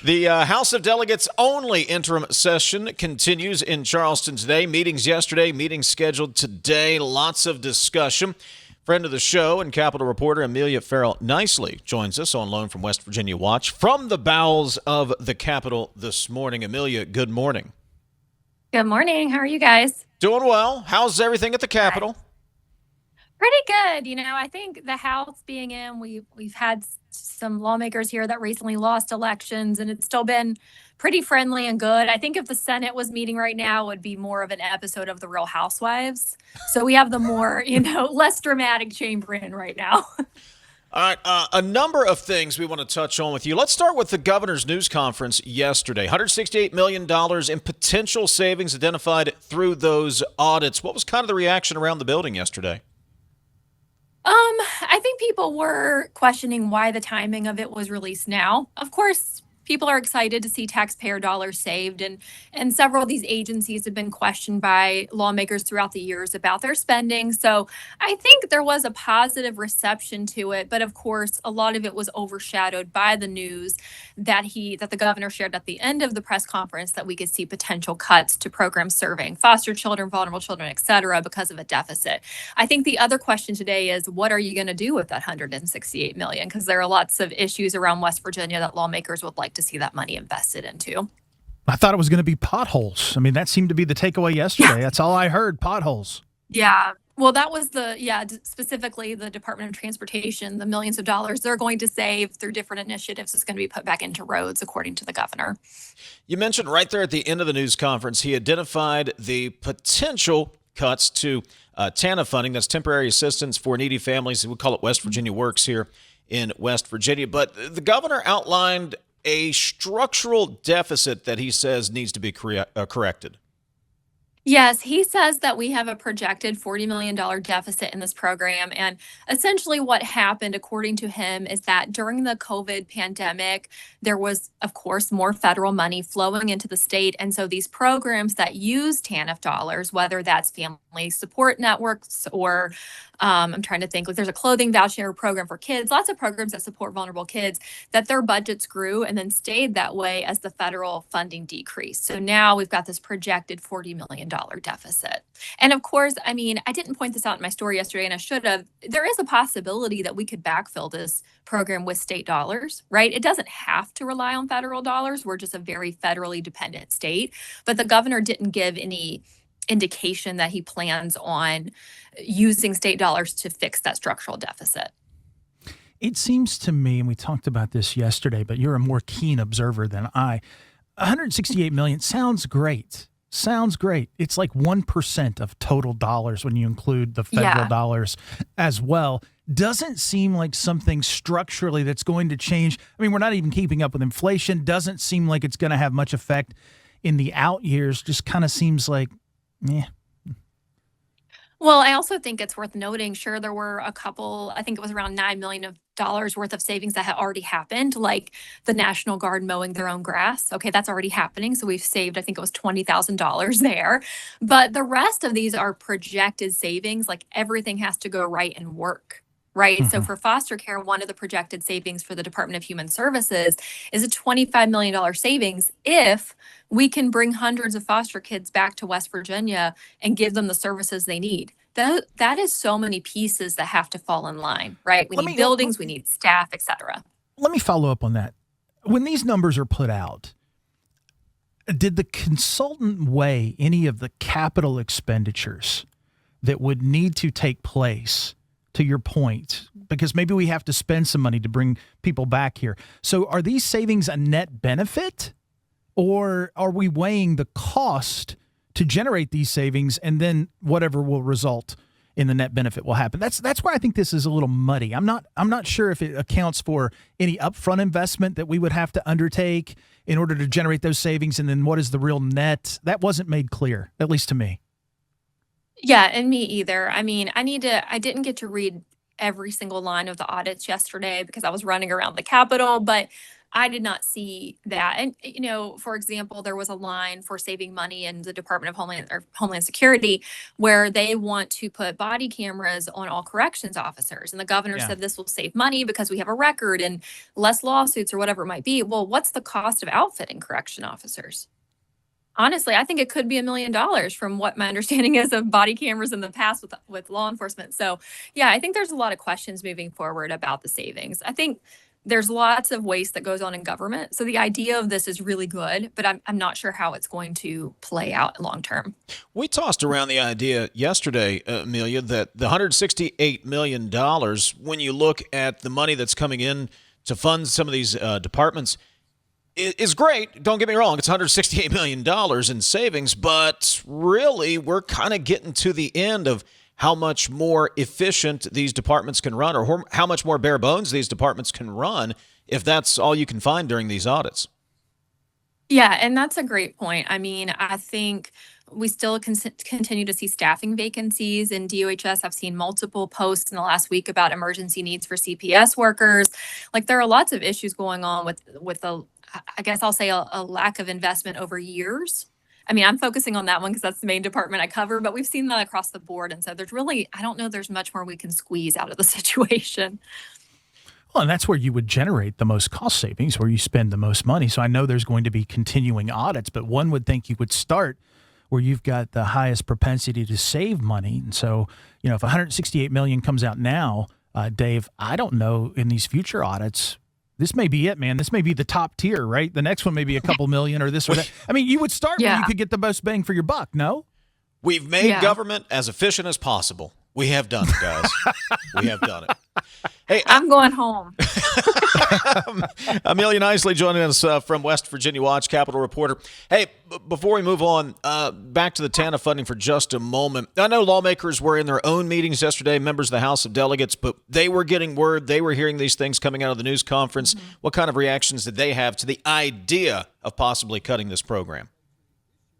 The House of Delegates only interim session continues in Charleston today. Meetings yesterday, meetings scheduled today. Lots of discussion. Friend of the show and Capitol reporter Amelia Ferrell Knisely joins us on loan from West Virginia Watch from the bowels of the Capitol this morning. Amelia, good morning. Good morning. How are you guys? Doing well. How's everything at the Good. Capitol? Pretty good. I think the House being in, we've had some lawmakers here that recently lost elections, and it's still been pretty friendly and good. I think if the Senate was meeting right now, it would be more of an episode of The Real Housewives. So we have the more, less dramatic chamber in right now. All right, a number of things we want to touch on with you. Let's start with the governor's news conference yesterday. $168 million in potential savings identified through those audits. What was kind of the reaction around the building yesterday? I think people were questioning why the timing of it was released now. Of course, people are excited to see taxpayer dollars saved, and several of these agencies have been questioned by lawmakers throughout the years about their spending. So I think there was a positive reception to it, but of course, a lot of it was overshadowed by the news that the governor shared at the end of the press conference that we could see potential cuts to programs serving foster children, vulnerable children, et cetera, because of a deficit. I think the other question today is, what are you going to do with that 168 million? Because there are lots of issues around West Virginia that lawmakers would like to see that money invested into. I thought it was going to be potholes. I mean, that seemed to be the takeaway yesterday. Yeah. That's all I heard, potholes. Yeah. Well, that was specifically the Department of Transportation, the millions of dollars they're going to save through different initiatives is going to be put back into roads, according to the governor. You mentioned right there at the end of the news conference, he identified the potential cuts to TANF funding. That's temporary assistance for needy families. We call it West Virginia Works here in West Virginia. But the governor outlined a structural deficit that he says needs to be corrected. Yes, he says that we have a projected $40 million deficit in this program. And essentially, what happened, according to him, is that during the COVID pandemic, there was, of course, more federal money flowing into the state. And so these programs that use TANF dollars, whether that's family support networks or I'm trying to think, like there's a clothing voucher program for kids, lots of programs that support vulnerable kids, that their budgets grew and then stayed that way as the federal funding decreased. So now we've got this projected $40 million deficit. And of course, I mean, I didn't point this out in my story yesterday, and I should have. There is a possibility that we could backfill this program with state dollars, right? It doesn't have to rely on federal dollars. We're just a very federally dependent state. But the governor didn't give any indication that he plans on using state dollars to fix that structural deficit. It seems to me, and we talked about this yesterday, but you're a more keen observer than I. 168 million sounds great. Sounds great. It's like 1% of total dollars when you include the federal dollars as well. Doesn't seem like something structurally that's going to change. I mean, we're not even keeping up with inflation. Doesn't seem like it's going to have much effect in the out years. Just kind of seems like, yeah. Well, I also think it's worth noting, sure, there were a couple, I think it was around $9 million of dollars worth of savings that had already happened, like the National Guard mowing their own grass. Okay, that's already happening. So we've saved, I think it was $20,000 there. But the rest of these are projected savings, like everything has to go right and work. Right. So for foster care, one of the projected savings for the Department of Human Services is a $25 million savings if we can bring hundreds of foster kids back to West Virginia and give them the services they need. That is so many pieces that have to fall in line, right? We need buildings, we need staff, et cetera. Let me follow up on that. When these numbers are put out, did the consultant weigh any of the capital expenditures that would need to take place, to your point? Because maybe we have to spend some money to bring people back here. So are these savings a net benefit, or are we weighing the cost to generate these savings and then whatever will result in the net benefit will happen? That's why I think this is a little muddy. I'm not sure if it accounts for any upfront investment that we would have to undertake in order to generate those savings, and then what is the real net? That wasn't made clear, at least to me. Yeah, and me either. I mean, I didn't get to read every single line of the audits yesterday because I was running around the Capitol, but I did not see that. And, for example, there was a line for saving money in the Department of Homeland Security where they want to put body cameras on all corrections officers. And the governor Yeah. said this will save money because we have a record and less lawsuits or whatever it might be. Well, what's the cost of outfitting correction officers? Honestly, I think it could be $1 million from what my understanding is of body cameras in the past with law enforcement. So, yeah, I think there's a lot of questions moving forward about the savings. I think there's lots of waste that goes on in government. So the idea of this is really good, but I'm not sure how it's going to play out long term. We tossed around the idea yesterday, Amelia, that the $168 million, when you look at the money that's coming in to fund some of these departments, is great. Don't get me wrong. It's $168 million in savings, but really we're kind of getting to the end of how much more efficient these departments can run, or how much more bare bones these departments can run if that's all you can find during these audits. Yeah, and that's a great point. I mean, I think we still continue to see staffing vacancies in DOHS. I've seen multiple posts in the last week about emergency needs for CPS workers. Like, there are lots of issues going on with I guess I'll say a lack of investment over years. I mean, I'm focusing on that one because that's the main department I cover, but we've seen that across the board. And so I don't know there's much more we can squeeze out of the situation. Well, and that's where you would generate the most cost savings, where you spend the most money. So I know there's going to be continuing audits, but one would think you would start where you've got the highest propensity to save money. And so, if $168 million comes out now, Dave, I don't know in these future audits, this may be it, man. This may be the top tier, right? The next one may be a couple million or this or that. I mean, you would start where you could get the most bang for your buck, no? We've made government as efficient as possible. We have done it, guys. We have done it. Hey, I'm going home. Amelia Knisely joining us from West Virginia Watch, Capitol reporter. Hey, before we move on, back to the TANF funding for just a moment. I know lawmakers were in their own meetings yesterday, members of the House of Delegates, but they were getting word, they were hearing these things coming out of the news conference. Mm-hmm. What kind of reactions did they have to the idea of possibly cutting this program?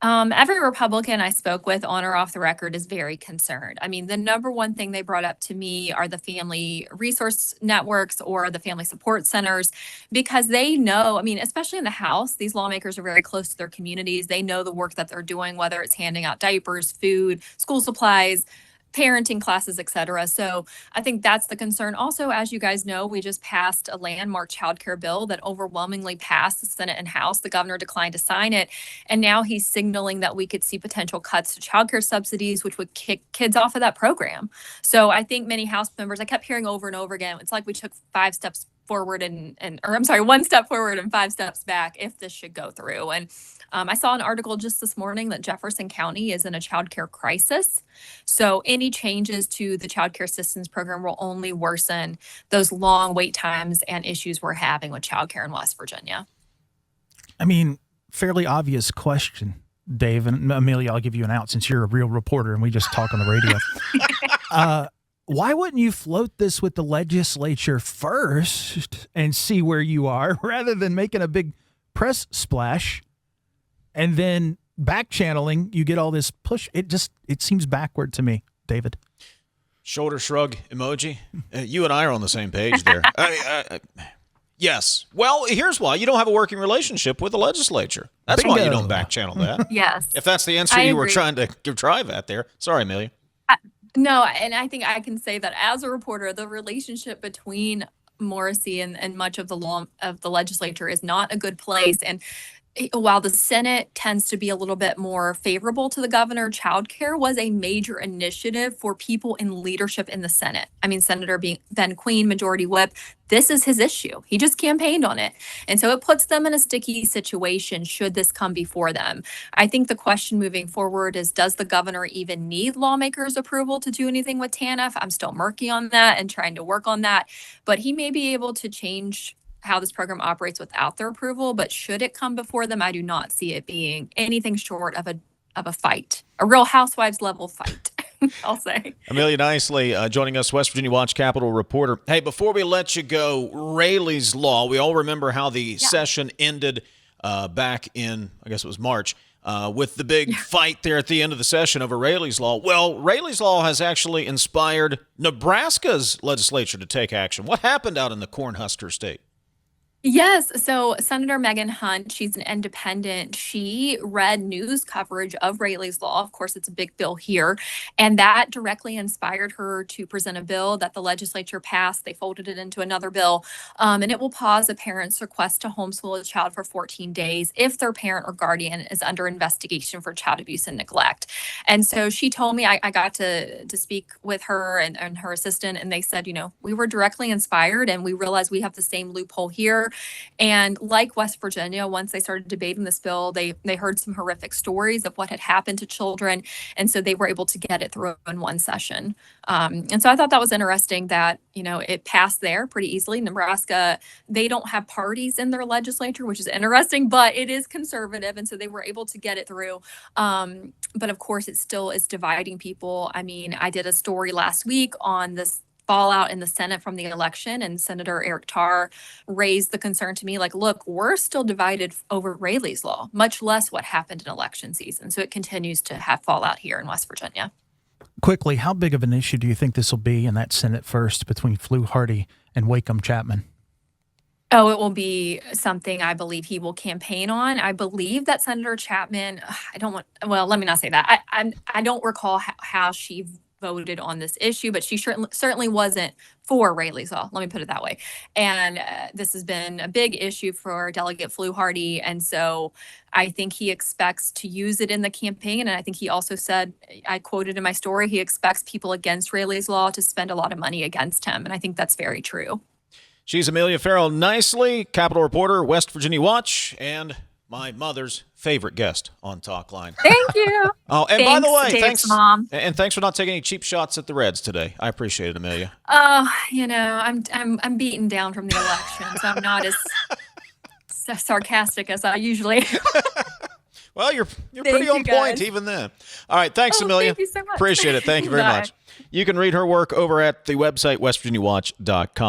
Every Republican I spoke with on or off the record is very concerned. I mean, the number one thing they brought up to me are the family resource networks or the family support centers, because they know, I mean, especially in the House, these lawmakers are very close to their communities. They know the work that they're doing, whether it's handing out diapers, food, school supplies, parenting classes, et cetera. So I think that's the concern. Also, as you guys know, we just passed a landmark childcare bill that overwhelmingly passed the Senate and House. The governor declined to sign it. And now he's signaling that we could see potential cuts to childcare subsidies, which would kick kids off of that program. So I think many House members, I kept hearing over and over again, it's like we took 5 steps forward one step forward and 5 steps back if this should go through. And I saw an article just this morning that Jefferson County is in a child care crisis. So any changes to the child care assistance program will only worsen those long wait times and issues we're having with child care in West Virginia. I mean, fairly obvious question, Dave, and Amelia, I'll give you an out since you're a real reporter and we just talk on the radio. Why wouldn't you float this with the legislature first and see where you are rather than making a big press splash and then back channeling? You get all this push. It seems backward to me, David. Shoulder shrug emoji. You and I are on the same page there. Yes. Well, here's why. You don't have a working relationship with the legislature. That's Bingo. Why you don't back channel that. Yes. If that's the answer you were trying to drive at there. Sorry, Amelia. No, and I think I can say that as a reporter, the relationship between Morrisey and much of the legislature is not a good place. And while the Senate tends to be a little bit more favorable to the governor, childcare was a major initiative for people in leadership in the Senate. I mean, Senator Ben Queen, Majority Whip, this is his issue. He just campaigned on it. And so it puts them in a sticky situation should this come before them. I think the question moving forward is, does the governor even need lawmakers' approval to do anything with TANF? I'm still murky on that and trying to work on that. But he may be able to change how this program operates without their approval, but should it come before them, I do not see it being anything short of a fight, a Real Housewives level fight. I'll say. Amelia Knisely joining us, West Virginia Watch Capitol reporter. Hey, before we let you go, Raley's Law. We all remember how the session ended back in, I guess it was March, with the big fight there at the end of the session over Raley's Law. Well, Raley's Law has actually inspired Nebraska's legislature to take action. What happened out in the Cornhusker state? Yes. So Senator Megan Hunt, she's an independent. She read news coverage of Raley's Law. Of course, it's a big bill here. And that directly inspired her to present a bill that the legislature passed. They folded it into another bill. And it will pause a parent's request to homeschool a child for 14 days if their parent or guardian is under investigation for child abuse and neglect. And so she told me, I got to speak with her and her assistant, and they said, we were directly inspired and we realized we have the same loophole here. And like West Virginia, once they started debating this bill, they heard some horrific stories of what had happened to children. And so they were able to get it through in one session. And so I thought that was interesting that, it passed there pretty easily. Nebraska, they don't have parties in their legislature, which is interesting, but it is conservative. And so they were able to get it through. But of course, it still is dividing people. I mean, I did a story last week on this fallout in the Senate from the election, and Senator Eric Tarr raised the concern to me, like, look, we're still divided over Raley's Law, much less what happened in election season. So it continues to have fallout here in West Virginia. Quickly, how big of an issue do you think this will be in that Senate first between Fluharty and Wacom Chapman? Oh, it will be something I believe he will campaign on. I believe that Senator Chapman, let me not say that. I don't recall how she voted on this issue, but she certainly wasn't for Raley's Law. Let me put it that way. And this has been a big issue for Delegate Fluharty. And so I think he expects to use it in the campaign. And I think he also said, I quoted in my story, he expects people against Raley's Law to spend a lot of money against him. And I think that's very true. She's Amelia Ferrell Knisely, Capitol reporter, West Virginia Watch, and my mother's favorite guest on Talkline. Thank you. Oh, and by the way, thanks, Mom. And thanks for not taking any cheap shots at the Reds today. I appreciate it, Amelia. I'm beaten down from the election, so I'm not as sarcastic as I usually. Well, you're pretty on point even then. All right, thanks, Amelia. Thank you so much. Appreciate it. Thank you very much. You can read her work over at the website westvirginiawatch.com.